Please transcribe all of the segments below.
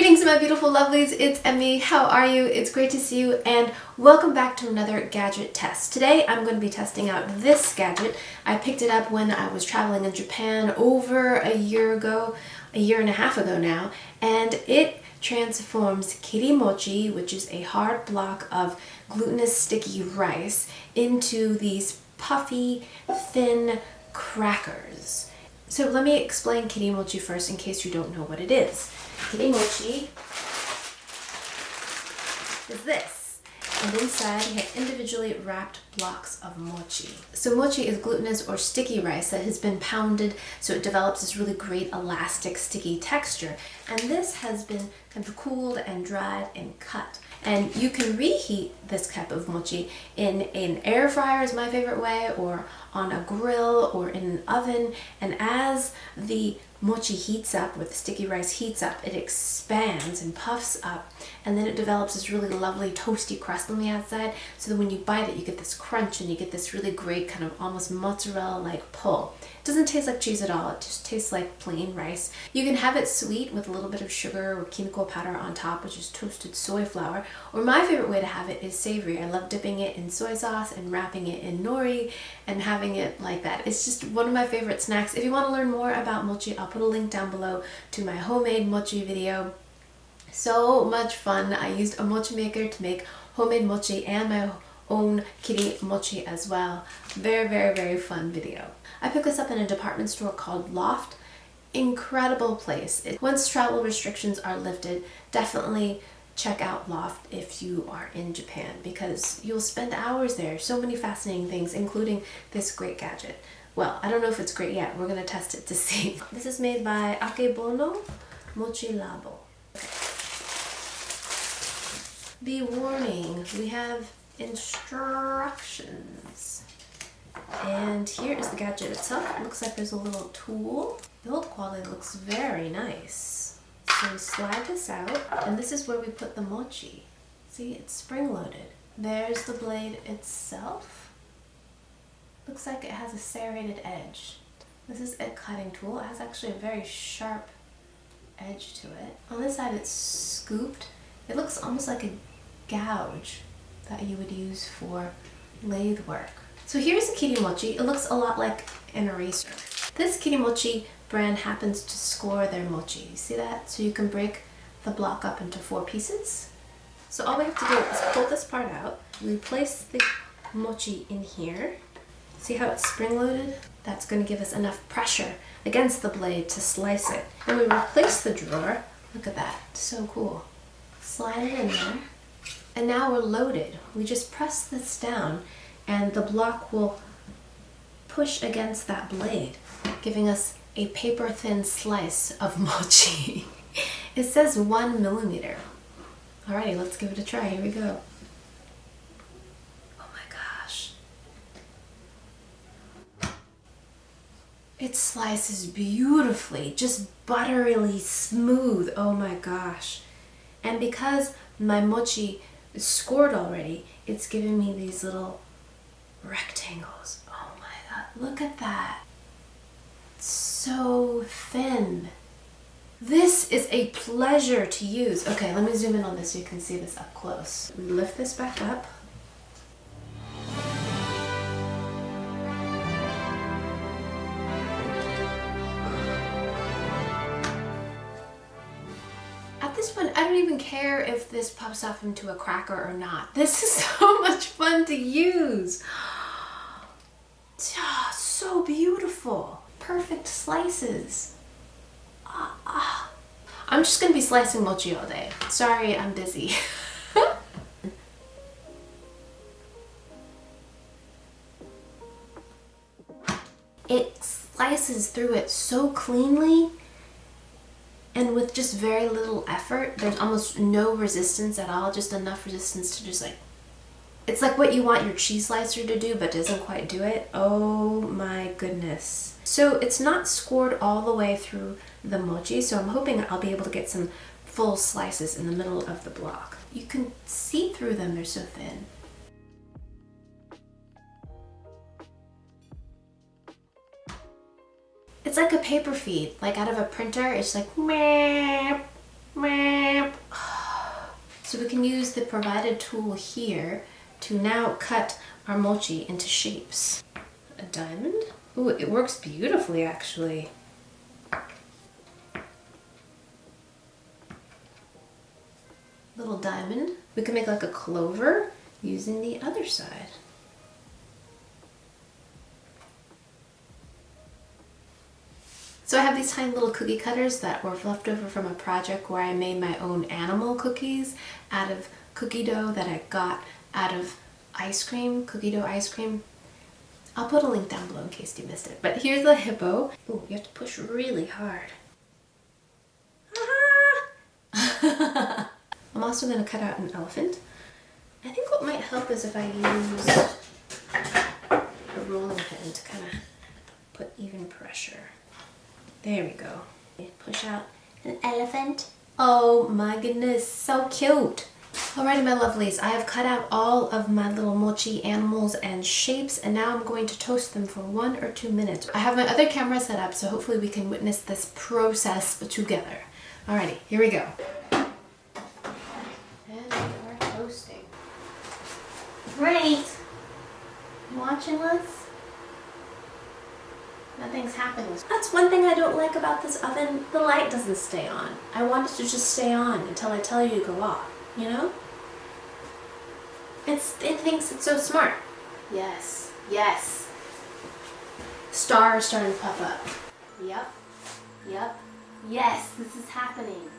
Greetings my beautiful lovelies, it's Emmy. How are you? It's great to see you and welcome back to another gadget test. Today I'm going to be testing out this gadget. I picked it up when I was traveling in Japan over a year and a half ago now, and it transforms kirimochi, which is a hard block of glutinous sticky rice, into these puffy, thin crackers. So let me explain kirimochi first in case you don't know what it is. Kirimochi is this, and inside you have individually wrapped blocks of mochi. So mochi is glutinous or sticky rice that has been pounded so it develops this really great elastic sticky texture, and this has been kind of cooled and dried and cut. And you can reheat this type of mochi in an air fryer is my favorite way, or on a grill, or in an oven. And as the mochi heats up, or the sticky rice heats up, it expands and puffs up, and then it develops this really lovely toasty crust on the outside, so that when you bite it you get this crunch and you get this really great kind of almost mozzarella-like pull. It doesn't taste like cheese at all, it just tastes like plain rice. You can have it sweet with a little bit of sugar or kinko powder on top, which is toasted soy flour, or my favorite way to have it is savory. I love dipping it in soy sauce and wrapping it in nori and having it like that. It's just one of my favorite snacks. If you want to learn more about mochi, I'll put a link down below to my homemade mochi video. So much fun. I used a mochi maker to make homemade mochi and my own kirimochi as well. Very fun video. I picked this up in a department store called Loft. Incredible place. Once travel restrictions are lifted, definitely check out Loft if you are in Japan, because you'll spend hours there. So many fascinating things, including this great gadget. Well, I don't know if it's great yet. We're going to test it to see. This is made by Akebono Mochi Labo. Be warning, we have instructions. And here is the gadget itself. It looks like there's a little tool. The build quality looks very nice. So we slide this out, and this is where we put the mochi. See, it's spring-loaded. There's the blade itself. Looks like it has a serrated edge. This is a cutting tool. It has actually a very sharp edge to it. On this side it's scooped. It looks almost like a gouge that you would use for lathe work. So here's the kirimochi. It looks a lot like an eraser. This kirimochi brand happens to score their mochi. You see that? So you can break the block up into 4 pieces. So all we have to do is pull this part out. We place the mochi in here. See how it's spring-loaded? That's going to give us enough pressure against the blade to slice it. Then we replace the drawer. Look at that. So cool. Slide it in there. And now we're loaded. We just press this down and the block will push against that blade, giving us a paper-thin slice of mochi. It says 1 millimeter. Alrighty, let's give it a try. Here we go. Oh my gosh. It slices beautifully, just butterily smooth. Oh my gosh. And because my mochi is scored already, it's giving me these little rectangles. Oh my god, look at that. It's so thin. This is a pleasure to use. Okay, let me zoom in on this so you can see this up close. We lift this back up. At this point, I don't even care if this pops off into a cracker or not. This is so much fun to use. So beautiful. Perfect slices. I'm just gonna be slicing mochi all day. Sorry, I'm busy. It slices through it so cleanly and with just very little effort. There's almost no resistance at all, just enough resistance to just like, it's like what you want your cheese slicer to do but doesn't quite do it. Oh my goodness. So it's not scored all the way through the mochi, so I'm hoping I'll be able to get some full slices in the middle of the block. You can see through them, they're so thin. It's like a paper feed, like out of a printer. It's like meh, meh, So we can use the provided tool here to now cut our mochi into shapes. A diamond? Ooh, it works beautifully actually. Little diamond. We can make like a clover using the other side. So I have these tiny little cookie cutters that were left over from a project where I made my own animal cookies out of cookie dough that I got out of ice cream, cookie dough ice cream. I'll put a link down below in case you missed it. But here's the hippo. Ooh, you have to push really hard. I'm also going to cut out an elephant. I think what might help is if I use a rolling pin to kind of put even pressure. There we go. Push out an elephant. Oh my goodness, so cute. Alrighty my lovelies, I have cut out all of my little mochi animals and shapes, and now I'm going to toast them for 1 or 2 minutes. I have my other camera set up, so hopefully we can witness this process together. Alrighty, here we go. And we are toasting. Great! You watching us? Nothing's happening. That's one thing I don't like about this oven. The light doesn't stay on. I want it to just stay on until I tell you to go off, you know? It thinks it's so smart. Yes, yes. Stars starting to pop up. Yep, yep. Yes, this is happening.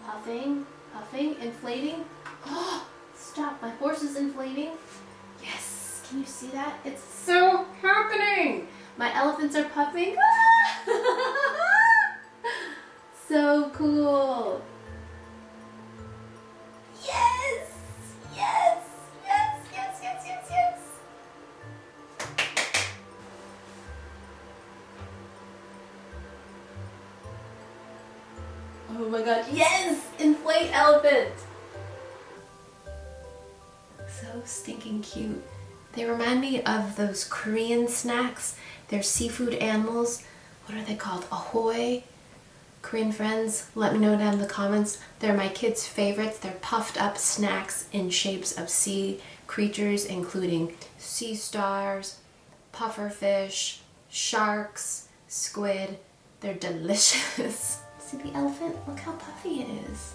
Puffing, puffing, inflating. Oh, stop, my horse is inflating. Yes, can you see that? It's so happening. My elephants are puffing. So cool. Yes, yes, yes, yes, yes, yes, yes. Oh my god, yes! Inflate elephant! So stinking cute. They remind me of those Korean snacks. They're seafood animals. What are they called? Ahoy? Korean friends, let me know down in the comments. They're my kids' favorites. They're puffed up snacks in shapes of sea creatures, including sea stars, pufferfish, sharks, squid. They're delicious. See the elephant? Look how puffy it is.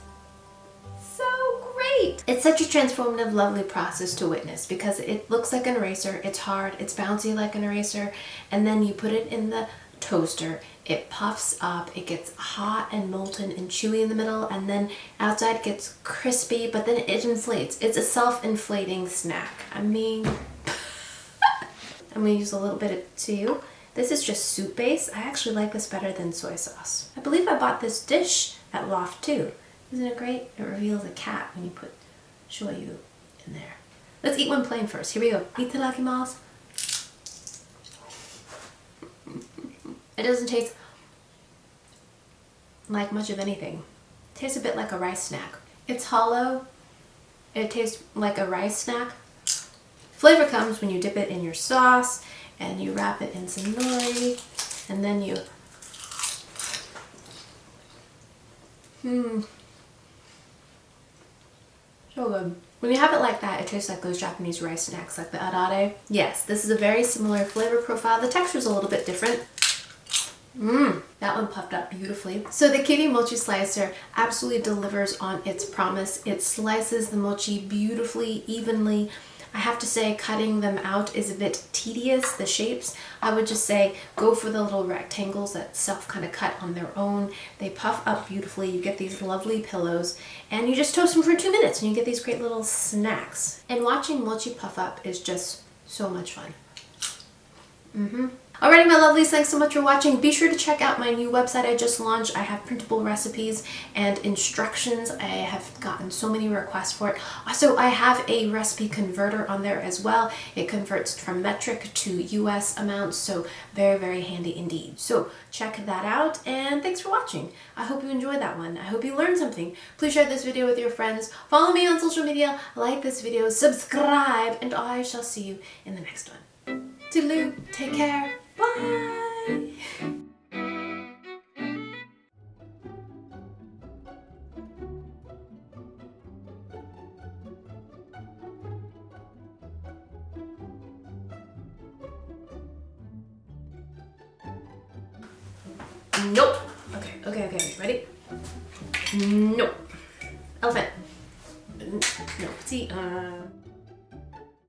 So great! It's such a transformative, lovely process to witness because it looks like an eraser, it's hard, it's bouncy like an eraser, and then you put it in the toaster, it puffs up, it gets hot and molten and chewy in the middle, and then outside gets crispy, but then it inflates. It's a self-inflating snack. I mean, I'm gonna use a little bit of too. This is just soup base. I actually like this better than soy sauce. I believe I bought this dish at Loft too. Isn't it great? It reveals a cat when you put shoyu in there. Let's eat one plain first. Here we go. Itadakimasu. It doesn't taste like much of anything. It tastes a bit like a rice snack. It's hollow. It tastes like a rice snack. Flavor comes when you dip it in your sauce and you wrap it in some nori and then you so good. When you have it like that, it tastes like those Japanese rice snacks, like the arare. Yes, this is a very similar flavor profile. The texture's a little bit different. That one puffed up beautifully. So the kirimochi slicer absolutely delivers on its promise. It slices the mochi beautifully, evenly. I have to say cutting them out is a bit tedious, the shapes. I would just say go for the little rectangles that self kind of cut on their own. They puff up beautifully. You get these lovely pillows and you just toast them for 2 minutes and you get these great little snacks. And watching mochi puff up is just so much fun. Alrighty my lovelies, thanks so much for watching. Be sure to check out my new website I just launched. I have printable recipes and instructions. I have gotten so many requests for it. Also, I have a recipe converter on there as well. It converts from metric to US amounts, so very, very handy indeed. So check that out and thanks for watching. I hope you enjoyed that one. I hope you learned something. Please share this video with your friends. Follow me on social media, like this video, subscribe, and I shall see you in the next one. Toodaloo, take care, bye! Nope. Okay. Ready? Nope. Elephant. No. See.